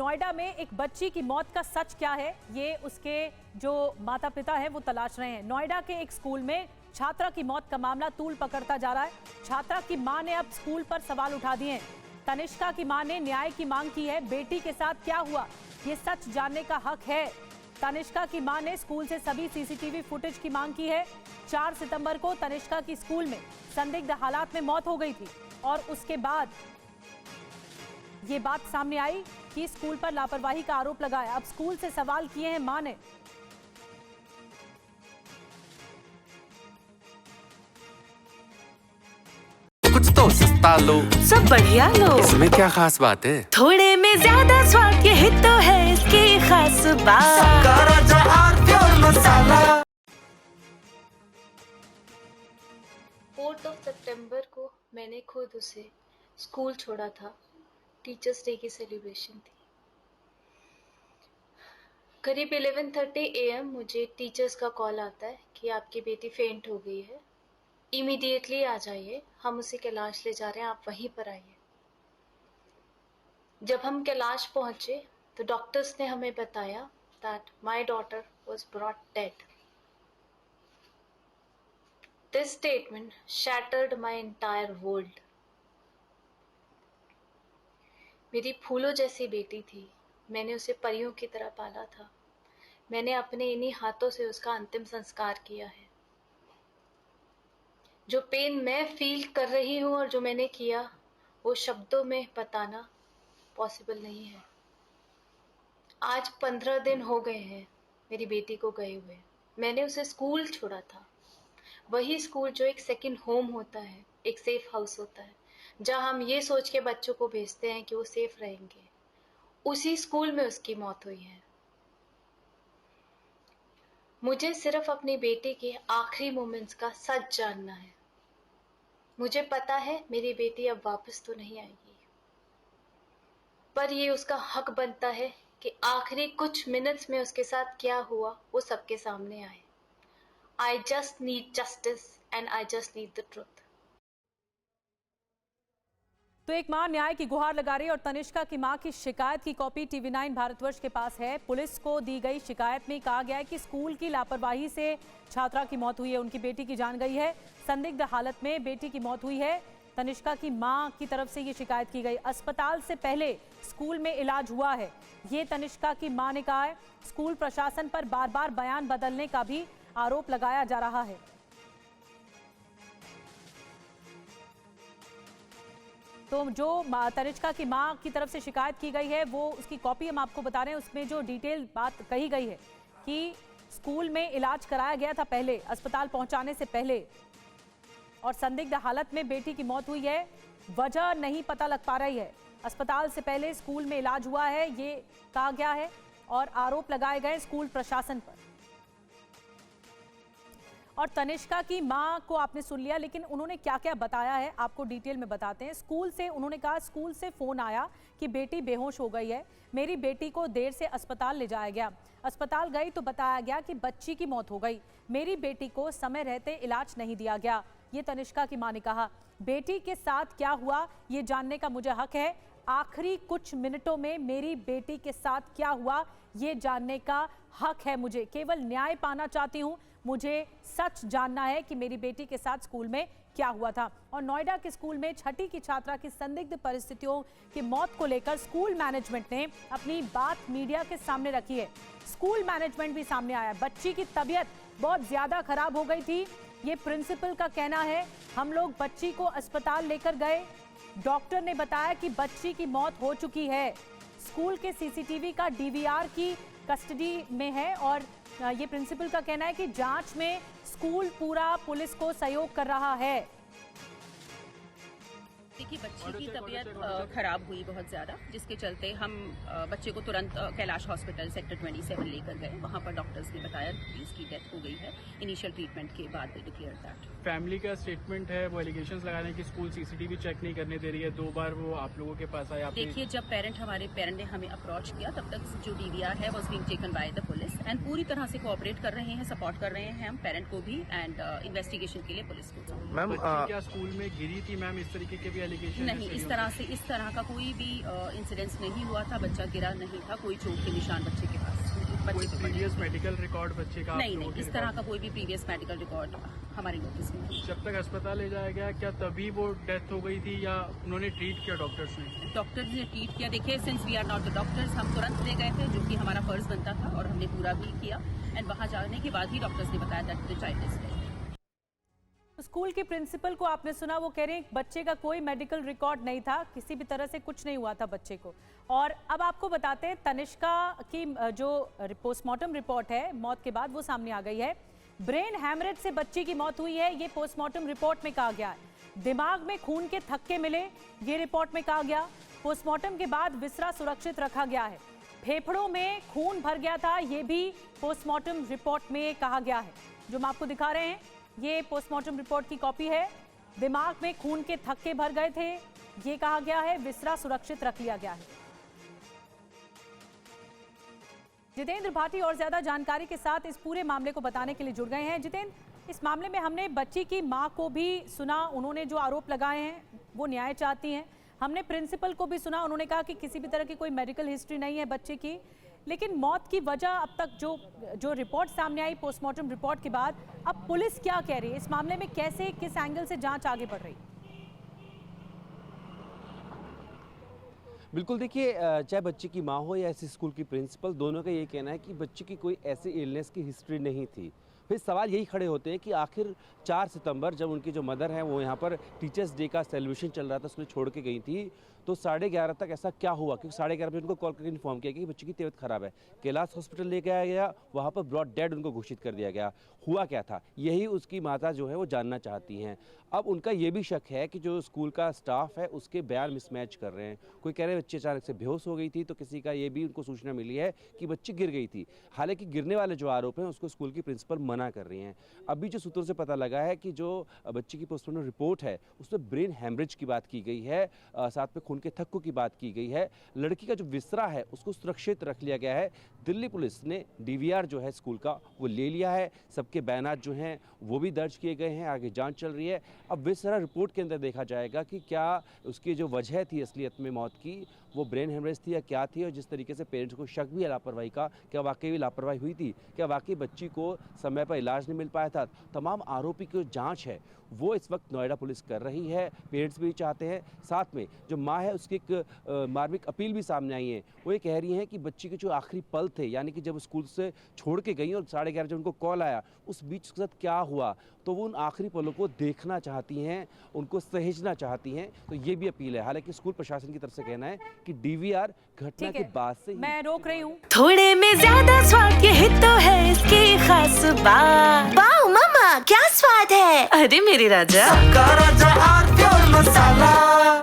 नोएडा में एक बच्ची की मौत का सच क्या है, ये उसके जो माता पिता हैं वो तलाश रहे हैं। नोएडा के एक स्कूल में छात्रा की मौत का मामला तूल पकड़ता जा रहा है। छात्रा की मां ने अब स्कूल पर सवाल उठा दिए हैं। तनिष्का की मां ने न्याय की मांग की है। बेटी के साथ क्या हुआ, ये सच जानने का हक है। तनिष्का की मां ने स्कूल से सभी सीसीटीवी फुटेज की मांग की है। 4 सितंबर को तनिष्का की स्कूल में संदिग्ध हालात में मौत हो गई थी और उसके बाद ये बात सामने आई कि स्कूल पर लापरवाही का आरोप लगाया। अब स्कूल से सवाल किए हैं मां ने। कुछ तो सस्ता लो, सब बढ़िया लो। इसमें क्या खास बात है? थोड़े में ज्यादा स्वाद, यही तो है इसकी खास बात। मसाला। 4 सितंबर को मैंने खुद उसे स्कूल छोड़ा था। टीचर्स डे की सेलिब्रेशन थी। करीब 11:30 AM मुझे टीचर्स का कॉल आता है कि आपकी बेटी फेंट हो गई है, इमीडिएटली आ जाइए, हम उसे कैलाश ले जा रहे हैं, आप वहीं पर आइए। जब हम कैलाश पहुंचे तो डॉक्टर्स ने हमें बताया that my daughter was brought dead. This statement shattered my entire world. मेरी फूलों जैसी बेटी थी, मैंने उसे परियों की तरह पाला था। मैंने अपने इन्हीं हाथों से उसका अंतिम संस्कार किया है। जो पेन मैं फील कर रही हूँ और जो मैंने किया, वो शब्दों में बताना पॉसिबल नहीं है। आज 15 दिन हो गए हैं मेरी बेटी को गए हुए। मैंने उसे स्कूल छोड़ा था, वही स्कूल जो एक सेकंड होम होता है, एक सेफ हाउस होता है, जहां हम ये सोच के बच्चों को भेजते हैं कि वो सेफ रहेंगे। उसी स्कूल में उसकी मौत हुई है। मुझे सिर्फ अपनी बेटी के आखिरी मोमेंट्स का सच जानना है। मुझे पता है मेरी बेटी अब वापस तो नहीं आएगी, पर ये उसका हक बनता है कि आखिरी कुछ मिनट्स में उसके साथ क्या हुआ वो सबके सामने आए। I just need justice and I just need the truth. तो एक मां न्याय की गुहार लगा रही है और तनिष्का की मां की शिकायत की कॉपी TV9 भारतवर्ष के पास है। पुलिस को दी गई शिकायत में कहा गया है कि स्कूल की लापरवाही से छात्रा की मौत हुई है, उनकी बेटी की जान गई है। संदिग्ध हालत में बेटी की मौत हुई है। तनिष्का की मां की तरफ से ये शिकायत की गई। अस्पताल से पहले स्कूल में इलाज हुआ है, ये तनिष्का की मां ने कहा है। स्कूल प्रशासन पर बार बार बयान बदलने का भी आरोप लगाया जा रहा है। तो जो तनिष्का की मां की तरफ से शिकायत की गई है, वो उसकी कॉपी हम आपको बता रहे हैं। उसमें जो डिटेल बात कही गई है कि स्कूल में इलाज कराया गया था पहले, अस्पताल पहुंचाने से पहले, और संदिग्ध हालत में बेटी की मौत हुई है। वजह नहीं पता लग पा रही है। अस्पताल से पहले स्कूल में इलाज हुआ है, ये कहा गया है, और आरोप लगाए गए स्कूल प्रशासन पर। और तनिष्का की मां को आपने सुन लिया, लेकिन उन्होंने क्या क्या बताया है आपको डिटेल में बताते हैं। स्कूल से उन्होंने कहा, स्कूल से फोन आया कि बेटी बेहोश हो गई है। मेरी बेटी को देर से अस्पताल ले जाया गया। अस्पताल गई तो बताया गया कि बच्ची की मौत हो गई। मेरी बेटी को समय रहते इलाज नहीं दिया गया, ये तनिष्का की मां ने कहा। बेटी के साथ क्या हुआ ये जानने का मुझे हक है। आखिरी कुछ मिनटों में मेरी बेटी के साथ क्या हुआ ये जानने का हक है मुझे। केवल न्याय पाना चाहती हूँ, मुझे सच जानना है कि मेरी बेटी के साथ स्कूल में क्या हुआ था। और नोएडा के स्कूल में 6ठी की छात्रा की संदिग्ध परिस्थितियों की मौत को लेकर स्कूल मैनेजमेंट ने अपनी बात मीडिया के सामने रखी है। स्कूल मैनेजमेंट भी सामने आया। बच्ची की तबीयत बहुत ज्यादा खराब हो गई थी, ये प्रिंसिपल का कहना है। हम लोग बच्ची को अस्पताल लेकर गए, डॉक्टर ने बताया कि बच्ची की मौत हो चुकी है। स्कूल के CCTV का DVR की कस्टडी में है और ये प्रिंसिपल का कहना है कि जांच में स्कूल पूरा पुलिस को सहयोग कर रहा है। देखिए, बच्ची की तबीयत खराब हुई बहुत ज़्यादा, जिसके चलते हम बच्चे को तुरंत कैलाश हॉस्पिटल सेक्टर 27 लेकर गए। वहाँ पर डॉक्टर्स ने बताया कि इसकी डेथ हो गई है। इनिशियल ट्रीटमेंट के बाद दे डिक्लेयर दैट। फैमिली का स्टेटमेंट है, वो एलिगेशंस लगा रहे हैं कि स्कूल CCTV चेक नहीं करने दे रही है। 2 बार वो आप लोगों के पास आया। देखिए, जब हमारे पेरेंट ने हमें अप्रोच किया, तब तक जो DVR है was being taken by the police and पूरी तरह से कोऑपरेट कर रहे हैं, सपोर्ट कर रहे हैं हम पेरेंट को भी एंड इन्वेस्टिगेशन के लिए पुलिस को। मैम क्या स्कूल में गिरी थी मैम, इस तरीके के भी एलिगेशन नहीं, इस तरह का कोई भी इंसिडेंस नहीं हुआ था। बच्चा गिरा नहीं था, कोई चोट के निशान बच्चे के पास कोई प्रीवियस मेडिकल रिकॉर्ड बच्चे का नहीं, इस तरह का कोई भी प्रीवियस मेडिकल रिकॉर्ड हमारे नोटिस में नहीं। जब तक अस्पताल ले जाया गया क्या तभी वो डेथ हो गई थी या उन्होंने ट्रीट किया डॉक्टर्स ने ट्रीट किया। देखिए, since we are not the doctors, हम तुरंत ले गए थे, जो कि हमारा फर्ज बनता था और हमने पूरा भी किया। एंड वहां जाने के बाद ही डॉक्टर्स ने बताया that the child is dead. School के प्रिंसिपल को आपने सुना, वो कह रहे हैं बच्चे का कोई मेडिकल रिकॉर्ड नहीं था, किसी भी तरह से कुछ नहीं हुआ था बच्चे को। और अब आपको बताते हैं तनिष्का की जो पोस्टमार्टम रिपोर्ट है मौत के बाद वो सामने आ गई है। ब्रेन हैमरेज से बच्ची की मौत हुई है, ये पोस्टमार्टम रिपोर्ट में कहा गया है। दिमाग में खून के थक्के मिले, ये रिपोर्ट में कहा गया। पोस्टमार्टम के बाद विसरा सुरक्षित रखा गया है। फेफड़ों में खून भर गया था, ये भी पोस्टमार्टम रिपोर्ट में कहा गया है। जो हम आपको दिखा रहे हैं ये पोस्टमार्टम रिपोर्ट की कॉपी है। दिमाग में खून के थक्के भर गए थे, ये कहा गया है। विसरा सुरक्षित रख लिया गया है। जितेंद्र भाटी और ज्यादा जानकारी के साथ इस पूरे मामले को बताने के लिए जुड़ गए हैं। जितेंद्र, इस मामले में हमने बच्ची की मां को भी सुना, उन्होंने जो आरोप लगाए हैं वो न्याय चाहती हैं। हमने प्रिंसिपल को भी सुना, उन्होंने कहा कि किसी भी तरह की कोई मेडिकल हिस्ट्री नहीं है बच्चे की। लेकिन मौत की वजह अब तक जो रिपोर्ट सामने आई पोस्टमार्टम रिपोर्ट के बाद, अब पुलिस क्या कह रही है इस मामले में, कैसे किस एंगल से जांच आगे बढ़ रही है? बिल्कुल, देखिए, चाहे बच्चे की माँ हो या ऐसे स्कूल की प्रिंसिपल, दोनों का ये कहना है कि बच्चे की कोई ऐसी इलनेस की हिस्ट्री नहीं थी। फिर सवाल यही खड़े होते हैं कि आखिर 4 सितंबर जब उनकी जो मदर हैं वो यहाँ पर टीचर्स डे का सेलिब्रेशन चल रहा था, उसको छोड़ के गई थी, तो 11:30 तक ऐसा क्या हुआ? क्योंकि 11:30 बजे उनको कॉल करके इन्फॉर्म किया कि बच्ची की तबीयत खराब है। कैलाश हॉस्पिटल ले गया गया, वहाँ पर ब्रॉड डेड उनको घोषित कर दिया गया। हुआ क्या था, यही उसकी माता जो है वो जानना चाहती हैं। अब उनका ये भी शक है कि जो स्कूल का स्टाफ है उसके बयान मिसमैच कर रहे हैं। कोई कह रहे हैं बच्ची अचानक से बेहोश हो गई थी, तो किसी का ये भी उनको सूचना मिली है कि बच्ची गिर गई थी। हालांकि गिरने वाले जो आरोप हैं उसको स्कूल की प्रिंसिपल मना कर रही हैं। अभी जो सूत्रों से पता लगा है कि जो बच्ची की पोस्टमार्टम रिपोर्ट है उसमें ब्रेन हैमरेज की बात की गई है, साथ में खून के थक्कों की बात की गई है। लड़की का जो विसरा है उसको सुरक्षित रख लिया गया है। दिल्ली पुलिस ने डीवीआर जो है स्कूल का वो ले लिया है, सबके बयानात जो हैं वो भी दर्ज किए गए हैं, आगे जांच चल रही है। अब विसरा रिपोर्ट के अंदर देखा जाएगा कि क्या उसकी जो वजह थी असलियत में मौत की वो ब्रेन हेमरेज थी या क्या थी, और जिस तरीके से पेरेंट्स को शक भी है लापरवाही का, क्या वाकई भी लापरवाही हुई थी, क्या वाकई बच्ची को समय पर इलाज नहीं मिल पाया था। तमाम आरोपी की जो जांच है वो इस वक्त नोएडा पुलिस कर रही है, पेरेंट्स भी चाहते हैं। साथ में जो माँ है उसकी एक मार्मिक अपील भी सामने आई है। वो ये कह रही हैं कि बच्ची के जो आखिरी पल थे, यानी कि जब स्कूल से छोड़ के गई और 11:30 जब उनको कॉल आया, उस बीच उसके साथ क्या हुआ, तो वो उन आखिरी पलों को देखना चाहती हैं, उनको सहेजना चाहती हैं। तो ये भी अपील है। हालांकि स्कूल प्रशासन की तरफ से कहना है कि डीवीआर घटना के बाद से मैं रोक रही हूँ। थोड़े में ज्यादा स्वाद, यही तो है इसकी खास बात। वाओ मम्मा, क्या स्वाद है! अरे मेरे राजा, राजा मसाला।